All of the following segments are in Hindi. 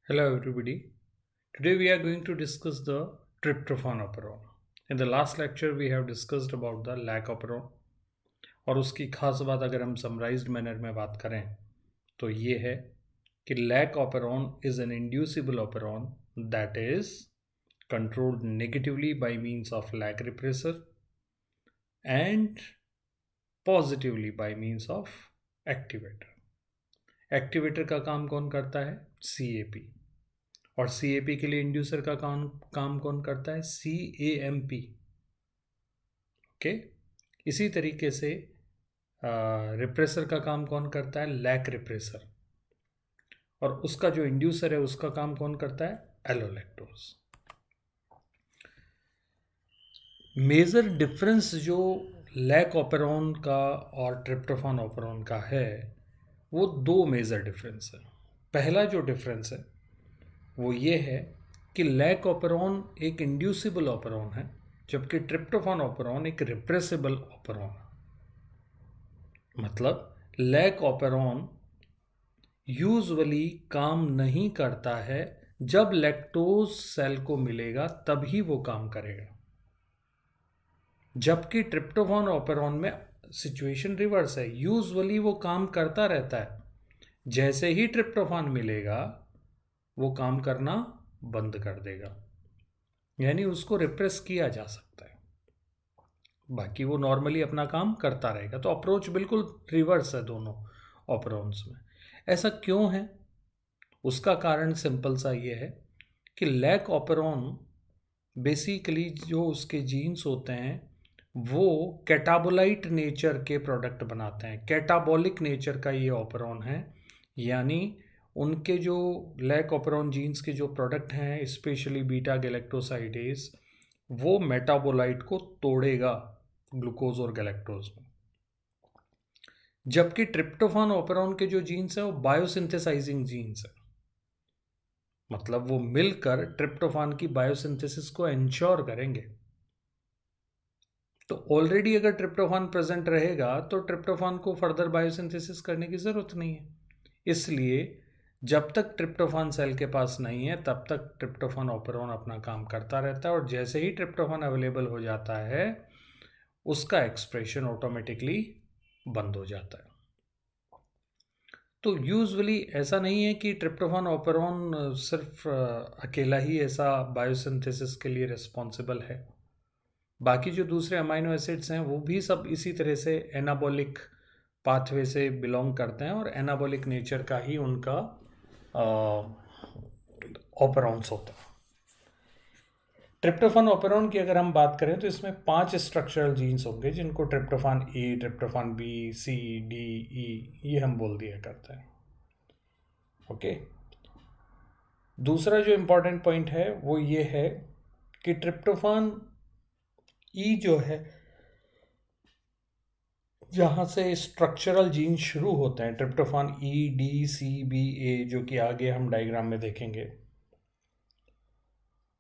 Hello everybody. Today we are going to discuss the tryptophan operon. In the last lecture we have discussed about the lac operon और उसकी खास बात अगर हम समराइज्ड मैनर में बात करें तो ये है कि lac operon is an inducible operon that is controlled negatively by means of lac repressor and positively by means of activator. Activator का काम कौन करता है? CAP. और CAP के लिए इंड्यूसर का काम कौन करता है? CAMP. ओके. इसी तरीके से रिप्रेसर का काम कौन करता है? Lac repressor. और उसका जो इंड्यूसर है उसका काम कौन करता है? एलोलैक्टोज. मेजर डिफरेंस जो लैक ऑपेरॉन का और ट्रिप्टोफान ऑपेरॉन का है वो दो मेजर डिफरेंस है. पहला जो डिफरेंस है वो ये है कि लैक ऑपेरॉन एक इंड्यूसिबल ऑपेरॉन है जबकि ट्रिप्टोफान ऑपेरॉन एक रिप्रेसिबल ऑपेरॉन है. मतलब लैक ऑपेरॉन यूजुअली काम नहीं करता है. जब लैक्टोज सेल को मिलेगा तभी वो काम करेगा, जबकि ट्रिप्टोफान ऑपेरॉन में सिचुएशन रिवर्स है. यूजुअली वो काम करता रहता है, जैसे ही ट्रिप्टोफान मिलेगा वो काम करना बंद कर देगा, यानी उसको रिप्रेस किया जा सकता है. बाकी वो नॉर्मली अपना काम करता रहेगा. तो अप्रोच बिल्कुल रिवर्स है दोनों ऑपरॉन्स में. ऐसा क्यों है? उसका कारण सिंपल सा ये है कि लैक ऑपरॉन बेसिकली जो उसके जीन्स होते हैं वो कैटाबोलाइट नेचर के प्रोडक्ट बनाते हैं. कैटाबॉलिक नेचर का ये ऑपरॉन है, यानी उनके जो लैक ऑपरॉन जीन्स के जो प्रोडक्ट हैं स्पेशली बीटा गैलेक्टोसाइडेज वो मेटाबोलाइट को तोड़ेगा ग्लूकोज और गैलेक्टोज में. जबकि ट्रिप्टोफान ऑपेरॉन के जो जीन्स हैं वो बायोसिंथेसाइजिंग जीन्स है. मतलब वो मिलकर ट्रिप्टोफान की बायोसिंथेसिस को एंश्योर करेंगे. तो ऑलरेडी अगर ट्रिप्टोफान प्रेजेंट रहेगा तो ट्रिप्टोफान को फर्दर बायोसिंथेसिस करने की ज़रूरत नहीं है. इसलिए जब तक ट्रिप्टोफान सेल के पास नहीं है तब तक ट्रिप्टोफान ऑपेरॉन अपना काम करता रहता है, और जैसे ही ट्रिप्टोफान अवेलेबल हो जाता है उसका एक्सप्रेशन ऑटोमेटिकली बंद हो जाता है. तो यूजुअली ऐसा नहीं है कि ट्रिप्टोफान ऑपेरॉन सिर्फ अकेला ही ऐसा बायोसिंथेसिस के लिए रिस्पॉन्सिबल है. बाकी जो दूसरे अमाइनो एसिड्स हैं वो भी सब इसी तरह से एनाबॉलिक पाथवे से बिलोंग करते हैं और एनाबॉलिक नेचर का ही उनका ऑपेरॉन्स होता है. ट्रिप्टोफान ऑपेरॉन की अगर हम बात करें तो इसमें 5 स्ट्रक्चरल जीन्स होंगे जिनको ट्रिप्टोफान ए, ट्रिप्टोफान बी, सी, डी, ई ये हम बोल दिया करते हैं. ओके. दूसरा जो इम्पोर्टेंट पॉइंट है वो ये है कि ट्रिप्टोफान ई जो है जहाँ से स्ट्रक्चरल जीन शुरू होते हैं, tryptophan E, D, C, B, ए, जो कि आगे हम डायग्राम में देखेंगे.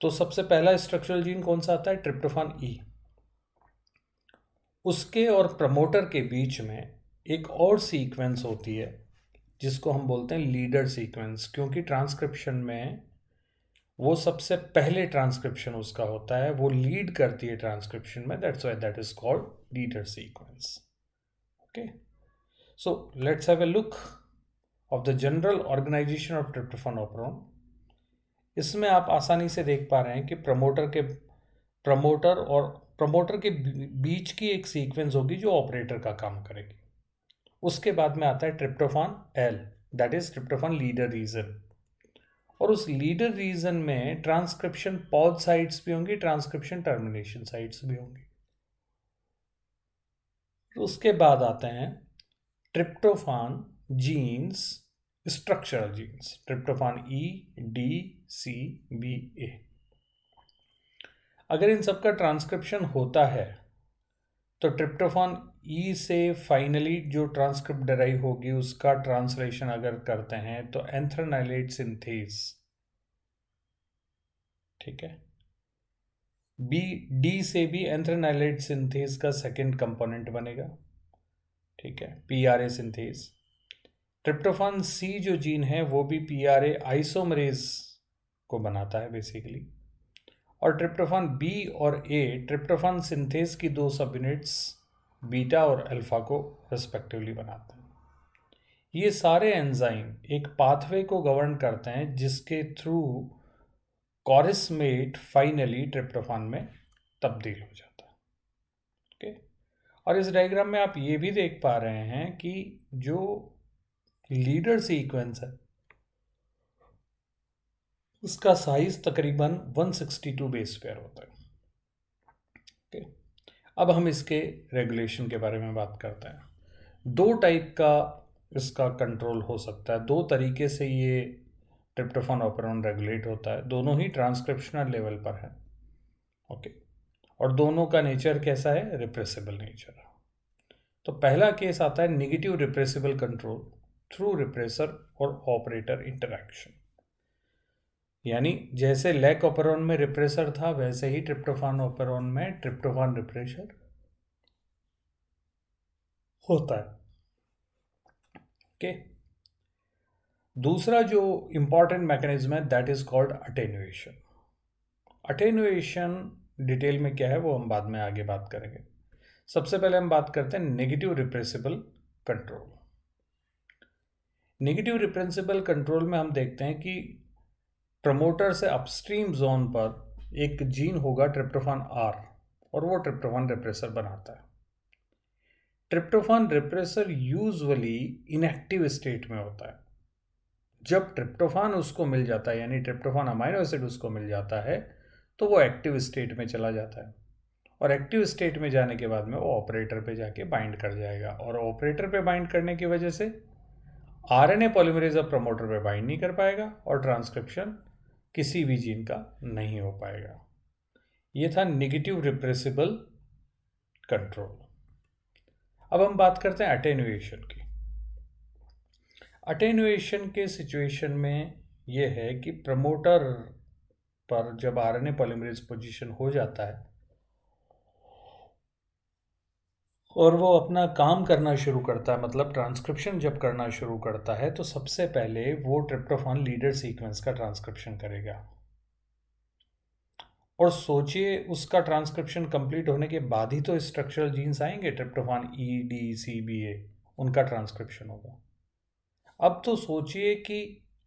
तो सबसे पहला स्ट्रक्चरल जीन कौन सा आता है? ट्रिप्टोफान ई. उसके और प्रमोटर के बीच में एक और सीक्वेंस होती है जिसको हम बोलते हैं लीडर सीक्वेंस, क्योंकि ट्रांसक्रिप्शन में वो सबसे पहले ट्रांसक्रिप्शन उसका होता है, वो लीड करती है ट्रांसक्रिप्शन में. That's why that is called leader sequence. Okay. So let's have a look of the general organization of tryptophan operon. इसमें आप आसानी से देख पा रहे हैं कि प्रमोटर के बीच की एक सीक्वेंस होगी जो ऑपरेटर का काम करेगी. उसके बाद में आता है tryptophan L, that is tryptophan leader region. और उस लीडर रीजन में ट्रांसक्रिप्शन पॉज साइट्स भी होंगी, ट्रांसक्रिप्शन टर्मिनेशन साइट्स भी होंगी. उसके बाद आते हैं tryptophan genes, structural genes, tryptophan E, D, C, B, A. अगर इन सबका ट्रांसक्रिप्शन होता है तो ट्रिप्टोफान ई से फाइनली जो ट्रांसक्रिप्ट डराइव होगी उसका ट्रांसलेशन अगर करते हैं तो एंथ्रानाइलेट सिंथेज. ठीक है. बी, डी से भी एंथ्रानाइलेट सिंथेज का सेकंड कंपोनेंट बनेगा. ठीक है. PRA synthase. ट्रिप्टोफान सी जो जीन है वो भी PRA आइसोमरेज को बनाता है बेसिकली, और ट्रिप्टोफान बी और ए ट्रिप्टोफान सिंथेज की दो सब यूनिट्स बीटा और अल्फा को रिस्पेक्टिवली बनाते हैं। ये सारे एंजाइम एक पाथवे को गवर्न करते हैं जिसके थ्रू कॉरिस्मेट फाइनली ट्रिप्टोफान में तब्दील हो जाता है। ओके, और इस डायग्राम में आप ये भी देख पा रहे हैं कि जो लीडर सीक्वेंस है उसका साइज तकरीबन 162 बेस पेयर होता है। ओके, अब हम इसके रेगुलेशन के बारे में बात करते हैं। दो टाइप का इसका कंट्रोल हो सकता है, दो तरीके से ये ट्रिप्टोफान ऑपरेरॉन रेगुलेट होता है, दोनों ही ट्रांसक्रिप्शनल लेवल पर है। ओके, और दोनों का नेचर कैसा है? Repressible nature. तो पहला केस आता है negative repressible control through repressor और ऑपरेटर इंटरैक्शन, यानी जैसे लैक ऑपरेरॉन में रिप्रेसर था वैसे ही ट्रिप्टोफान ऑपरेरॉन में ट्रिप्टोफान रिप्रेसर होता है। ओके, दूसरा जो इंपॉर्टेंट मैकेनिज्म है that is called attenuation. Attenuation detail में क्या है वो हम बाद में आगे बात करेंगे। सबसे पहले हम बात करते हैं negative repressible control. Negative repressible control में हम देखते हैं कि प्रमोटर से अपस्ट्रीम जोन पर एक जीन होगा ट्रिप्टोफान आर, और वो ट्रिप्टोफान रिप्रेसर बनाता है। Tryptophan repressor usually inactive state में होता है। जब ट्रिप्टोफान उसको मिल जाता है, यानी ट्रिप्टोफान अमाइनो एसिड उसको मिल जाता है, तो वो एक्टिव स्टेट में चला जाता है, और एक्टिव स्टेट में जाने के बाद में वो ऑपरेटर पे जाके बाइंड कर जाएगा, और ऑपरेटर पे बाइंड करने की वजह से RNA पॉलीमरेज अब प्रमोटर पे बाइंड नहीं कर पाएगा और ट्रांसक्रिप्शन किसी भी जीन का नहीं हो पाएगा। ये था नेगेटिव रिप्रेसिबल कंट्रोल। अब हम बात करते हैं अटेन्युएशन की। अटेन्युएशन के सिचुएशन में ये है कि प्रमोटर पर जब RNA पॉलीमरेज पोजीशन हो जाता है और वो अपना काम करना शुरू करता है, मतलब ट्रांसक्रिप्शन जब करना शुरू करता है, तो सबसे पहले वो ट्रिप्टोफान लीडर सीक्वेंस का ट्रांसक्रिप्शन करेगा। और सोचिए उसका ट्रांसक्रिप्शन कंप्लीट होने के बाद ही तो स्ट्रक्चरल जीन्स आएंगे, ट्रिप्टोफान EDCBA, उनका ट्रांसक्रिप्शन होगा। अब तो सोचिए कि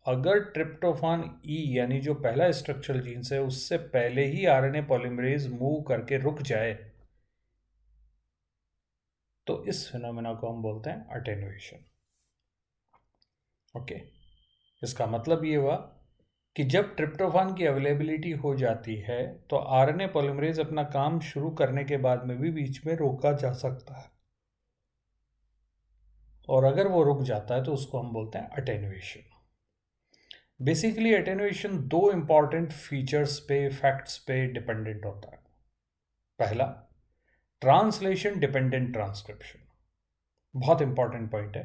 अगर ट्रिप्टोफान E यानी जो पहला स्ट्रक्चरल जीन्स है उससे पहले ही RNA पॉलीमरेज मूव करके रुक जाए, तो इस फिनोमेना को हम बोलते हैं अटेन्युएशन। ओके, इसका मतलब ये हुआ कि जब ट्रिप्टोफान की अवेलेबिलिटी हो जाती है तो RNA पॉलीमरेज अपना काम शुरू करने के बाद में भी बीच में रोका जा सकता है, और अगर वो रुक जाता है तो उसको हम बोलते हैं अटेन्युएशन। बेसिकली अटेन्युएशन दो इंपॉर्टेंट फीचर्स पे, फैक्ट्स पे डिपेंडेंट होता है। पहला, ट्रांसलेशन डिपेंडेंट ट्रांसक्रिप्शन। बहुत इंपॉर्टेंट पॉइंट है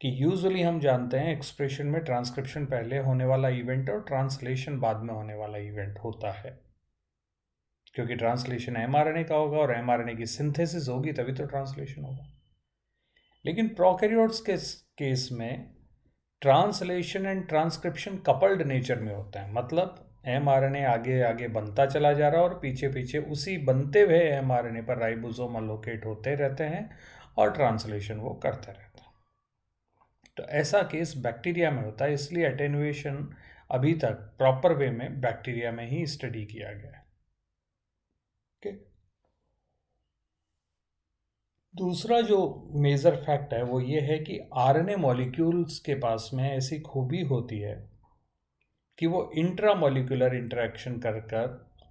कि यूजुअली हम जानते हैं एक्सप्रेशन में ट्रांसक्रिप्शन पहले होने वाला इवेंट और ट्रांसलेशन बाद में होने वाला इवेंट होता है, क्योंकि ट्रांसलेशन mRNA का होगा और mRNA की सिंथेसिस होगी तभी तो ट्रांसलेशन होगा। लेकिन प्रोकैरियोट्स के केस में translation and transcription coupled nature में होता है, मतलब mRNA आगे आगे बनता चला जा रहा है और पीछे पीछे उसी बनते हुए mRNA पर राइबोसोम अलोकेट होते रहते हैं और ट्रांसलेशन वो करते रहते हैं। तो ऐसा केस बैक्टीरिया में होता है, इसलिए अटेन्युएशन अभी तक प्रॉपर वे में बैक्टीरिया में ही स्टडी किया गया है। ओके, दूसरा जो मेजर फैक्ट है वो ये है कि RNA मॉलिक्यूल्स के पास में ऐसी खूबी होती है कि वो इंट्रामॉलिक्यूलर इंटरेक्शन कर कर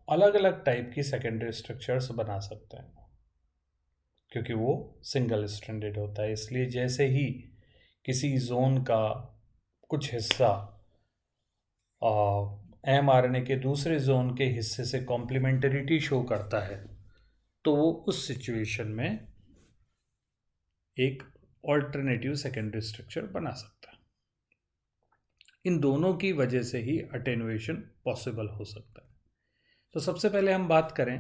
अलग अलग टाइप की सेकेंडरी स्ट्रक्चर्स बना सकते हैं, क्योंकि वो सिंगल स्ट्रैंडेड होता है। इसलिए जैसे ही किसी जोन का कुछ हिस्सा mRNA के दूसरे जोन के हिस्से से कॉम्प्लीमेंटरिटी शो करता है, तो वो उस सिचुएशन में एक ऑल्टरनेटिव सेकेंडरी स्ट्रक्चर बना सकता है। इन दोनों की वजह से ही अटेन्युएशन पॉसिबल हो सकता है। तो सबसे पहले हम बात करें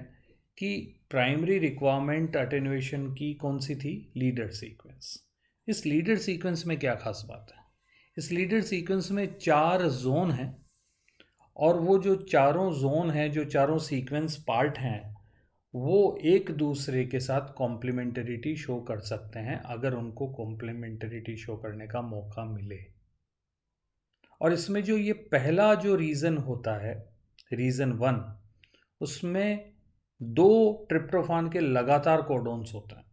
कि प्राइमरी रिक्वायरमेंट अटेन्युएशन की कौन सी थी? लीडर सीक्वेंस, इस लीडर सीक्वेंस में क्या खास बात है? इस लीडर सीक्वेंस में 4 जोन हैं और वो जो चारों जोन हैं, जो चारों सीक्वेंस पार्ट हैं, वो एक दूसरे के साथ कॉम्प्लीमेंटरिटी शो कर सकते हैं अगर उनको कॉम्प्लीमेंटरिटी शो करने का मौका मिले। और इसमें जो ये पहला जो रीजन होता है, रीजन 1, उसमें 2 ट्रिप्टोफान के लगातार कोडोन्स होते हैं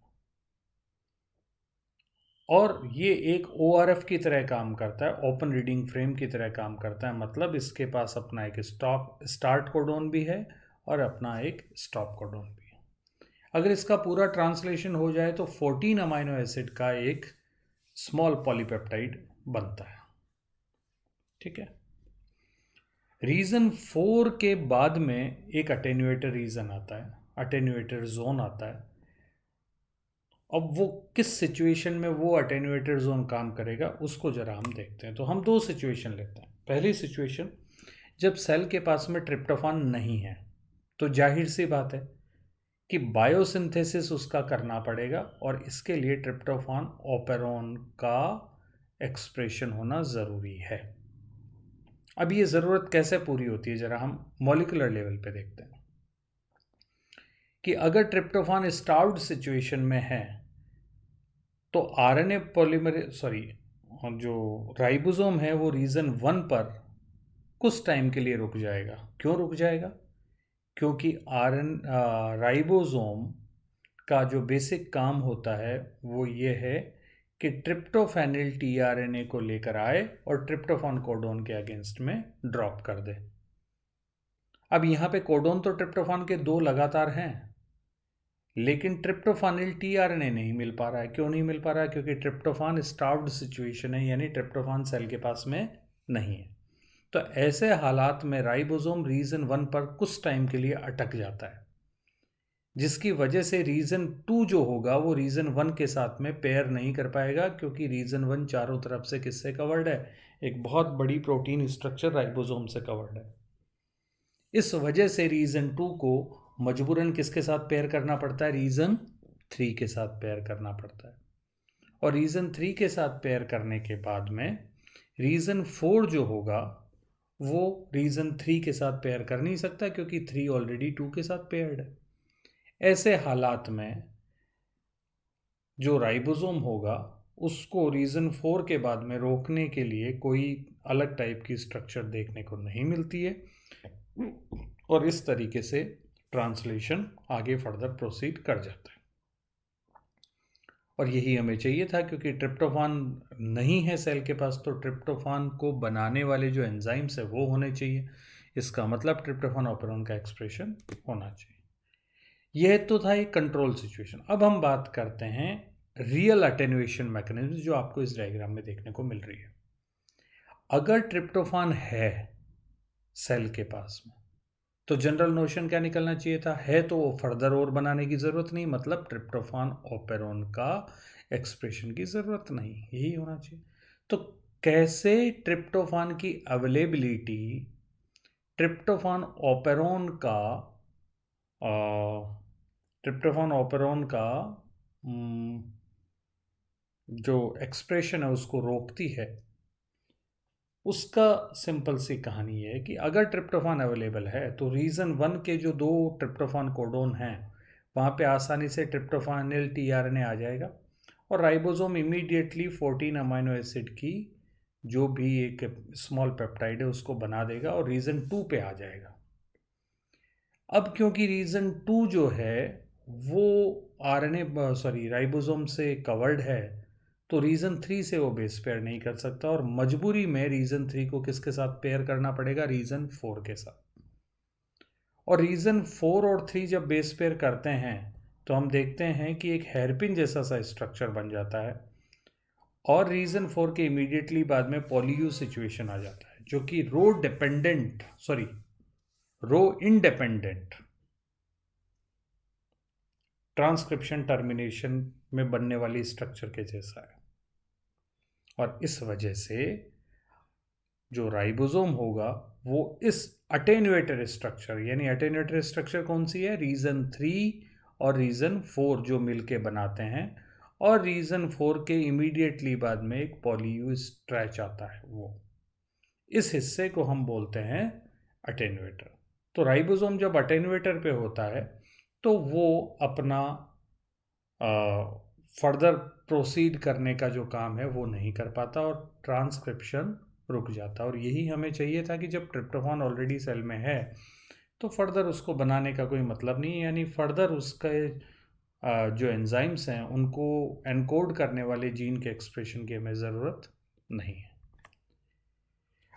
और ये एक ORF की तरह काम करता है, ओपन रीडिंग फ्रेम की तरह काम करता है। मतलब इसके पास अपना एक स्टार्ट कोडोन भी है और अपना एक स्टॉप कोडोन भी है। अगर इसका पूरा ट्रांसलेशन हो जाए तो 14 अमाइनो एसिड का एक स्मॉल पॉलीपेप्टाइड बनता है। ठीक है। रीजन 4 के बाद में एक अटेन्यूएटर रीजन आता है, अटेन्यूएटर जोन आता है। अब वो किस सिचुएशन में वो अटेन्यूएटर जोन काम करेगा उसको जरा हम देखते हैं। तो हम 2 सिचुएशन लेते हैं। पहली सिचुएशन, जब सेल के पास में ट्रिप्टोफान नहीं है तो जाहिर सी बात है कि बायोसिंथेसिस उसका करना पड़ेगा और इसके लिए ट्रिप्टोफान ऑपेरॉन का एक्सप्रेशन होना ज़रूरी है। अब ये ज़रूरत कैसे पूरी होती है, ज़रा हम मॉलिक्यूलर लेवल पे देखते हैं कि अगर ट्रिप्टोफान स्टार्व्ड सिचुएशन में है तो आरएनए जो राइबोसोम है वो रीजन 1 पर कुछ टाइम के लिए रुक जाएगा। क्यों रुक जाएगा? क्योंकि राइबोसोम का जो बेसिक काम होता है वो ये है कि ट्रिप्टोफेनिल टीआरएनए को लेकर आए और ट्रिप्टोफान कोडोन के अगेंस्ट में ड्रॉप कर दे। अब यहाँ पे कोडोन तो ट्रिप्टोफान के 2 लगातार हैं, लेकिन ट्रिप्टोफानिल टीआरएनए नहीं मिल पा रहा है। क्यों नहीं मिल पा रहा है? क्योंकि ट्रिप्टोफान स्टार्व्ड सिचुएशन है, यानी ट्रिप्टोफान सेल के पास में नहीं है। तो ऐसे हालात में राइबोसोम रीजन 1 पर कुछ टाइम के लिए अटक जाता है, जिसकी वजह से रीजन 2 जो होगा वो रीजन 1 के साथ में पेयर नहीं कर पाएगा, क्योंकि रीजन 1 चारों तरफ से किससे कवर्ड है? एक बहुत बड़ी प्रोटीन स्ट्रक्चर राइबोसोम से कवर्ड है। इस वजह से रीजन 2 को मजबूरन किसके साथ पेयर करना पड़ता है? रीजन 3 के साथ पेयर करना पड़ता है। और रीजन 3 के साथ पेयर करने के बाद में रीजन 4 जो होगा वो रीजन 3 के साथ पेयर कर नहीं सकता, क्योंकि 3 ऑलरेडी 2 के साथ पेयर्ड है। ऐसे हालात में जो राइबोसोम होगा उसको रीजन 4 के बाद में रोकने के लिए कोई अलग टाइप की स्ट्रक्चर देखने को नहीं मिलती है और इस तरीके से ट्रांसलेशन आगे फर्दर प्रोसीड कर जाता है। और यही हमें चाहिए था, क्योंकि ट्रिप्टोफान नहीं है सेल के पास, तो ट्रिप्टोफान को बनाने वाले जो एंजाइम्स है वो होने चाहिए। इसका मतलब ट्रिप्टोफान ऑपेरॉन का एक्सप्रेशन होना चाहिए। यह तो था एक कंट्रोल सिचुएशन। अब हम बात करते हैं रियल अटेन्युएशन मैकेनिज्म, जो आपको इस डायग्राम में देखने को मिल रही है। अगर ट्रिप्टोफान है सेल के पास में तो जनरल नोशन क्या निकलना चाहिए था? है तो वो फर्दर और बनाने की ज़रूरत नहीं, मतलब ट्रिप्टोफान ऑपेरॉन का एक्सप्रेशन की ज़रूरत नहीं, यही होना चाहिए। तो कैसे ट्रिप्टोफान की अवेलेबिलिटी ट्रिप्टोफान ऑपेरॉन का जो एक्सप्रेशन है उसको रोकती है, उसका सिंपल सी कहानी है कि अगर ट्रिप्टोफान अवेलेबल है तो रीजन 1 के जो 2 ट्रिप्टोफान कोडोन हैं वहाँ पे आसानी से ट्रिप्टोफानिल टीआरएनए आ जाएगा और राइबोसोम इमीडिएटली 14 अमाइनो एसिड की जो भी एक स्मॉल पेप्टाइड है उसको बना देगा और रीजन 2 पे आ जाएगा। अब क्योंकि रीजन 2 जो है वो राइबोसोम से कवर्ड है, तो रीजन 3 से वो बेस पेयर नहीं कर सकता और मजबूरी में रीजन 3 को किसके साथ पेयर करना पड़ेगा? रीजन 4 के साथ। और रीजन 4 और 3 जब बेस पेयर करते हैं तो हम देखते हैं कि एक हेयरपिन जैसा सा स्ट्रक्चर बन जाता है और रीजन 4 के इमीडिएटली बाद में पॉलीयू सिचुएशन आ जाता है, जो कि रो इंडिपेंडेंट ट्रांसक्रिप्शन टर्मिनेशन में बनने वाली स्ट्रक्चर के जैसा है। और इस वजह से जो राइबोसोम होगा वो इस अटेन्यूएटर स्ट्रक्चर, यानी अटेन्यूएटर स्ट्रक्चर कौन सी है? रीजन 3 और रीजन 4 जो मिलके बनाते हैं, और रीजन 4 के इमीडिएटली बाद में एक पॉलीयू स्ट्रेच आता है, वो इस हिस्से को हम बोलते हैं अटेन्यूएटर। तो राइबोसोम जब अटेन्यूएटर पे होता है तो वो अपना फर्दर प्रोसीड करने का जो काम है वो नहीं कर पाता और ट्रांसक्रिप्शन रुक जाता। और यही हमें चाहिए था कि जब ट्रिप्टोफान ऑलरेडी सेल में है तो फर्दर उसको बनाने का कोई मतलब नहीं है, यानी फर्दर उसका जो एंजाइम्स हैं उनको एनकोड करने वाले जीन के एक्सप्रेशन की हमें ज़रूरत नहीं है।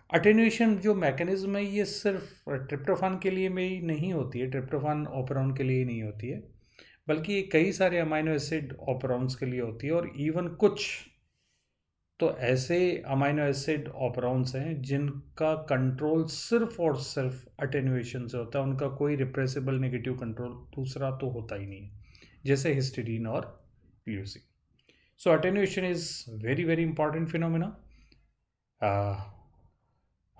अटेन्यूएशन जो मैकेनिज्म है ये सिर्फ ट्रिप्टोफान के लिए में ही नहीं होती है, ट्रिप्टोफान ऑपरॉन के लिए ही नहीं होती है, बल्कि ये कई सारे अमाइनो एसिड ऑपरॉन्स के लिए होती है। और इवन कुछ तो ऐसे अमाइनो एसिड ऑपरॉन्स हैं जिनका कंट्रोल सिर्फ और सिर्फ अटेन्यूएशन से होता है, उनका कोई रिप्रेसिबल नेगेटिव कंट्रोल दूसरा तो होता ही नहीं है, जैसे हिस्टिडीन और leucine. So attenuation is very very important phenomena.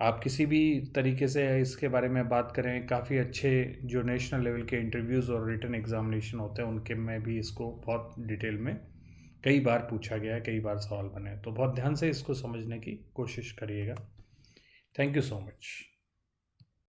आप किसी भी तरीके से इसके बारे में बात करें, काफ़ी अच्छे जो नेशनल लेवल के इंटरव्यूज़ और रिटन एग्जामिनेशन होते हैं उनके में भी इसको बहुत डिटेल में कई बार पूछा गया है, कई बार सवाल बने, तो बहुत ध्यान से इसको समझने की कोशिश करिएगा। Thank you so much.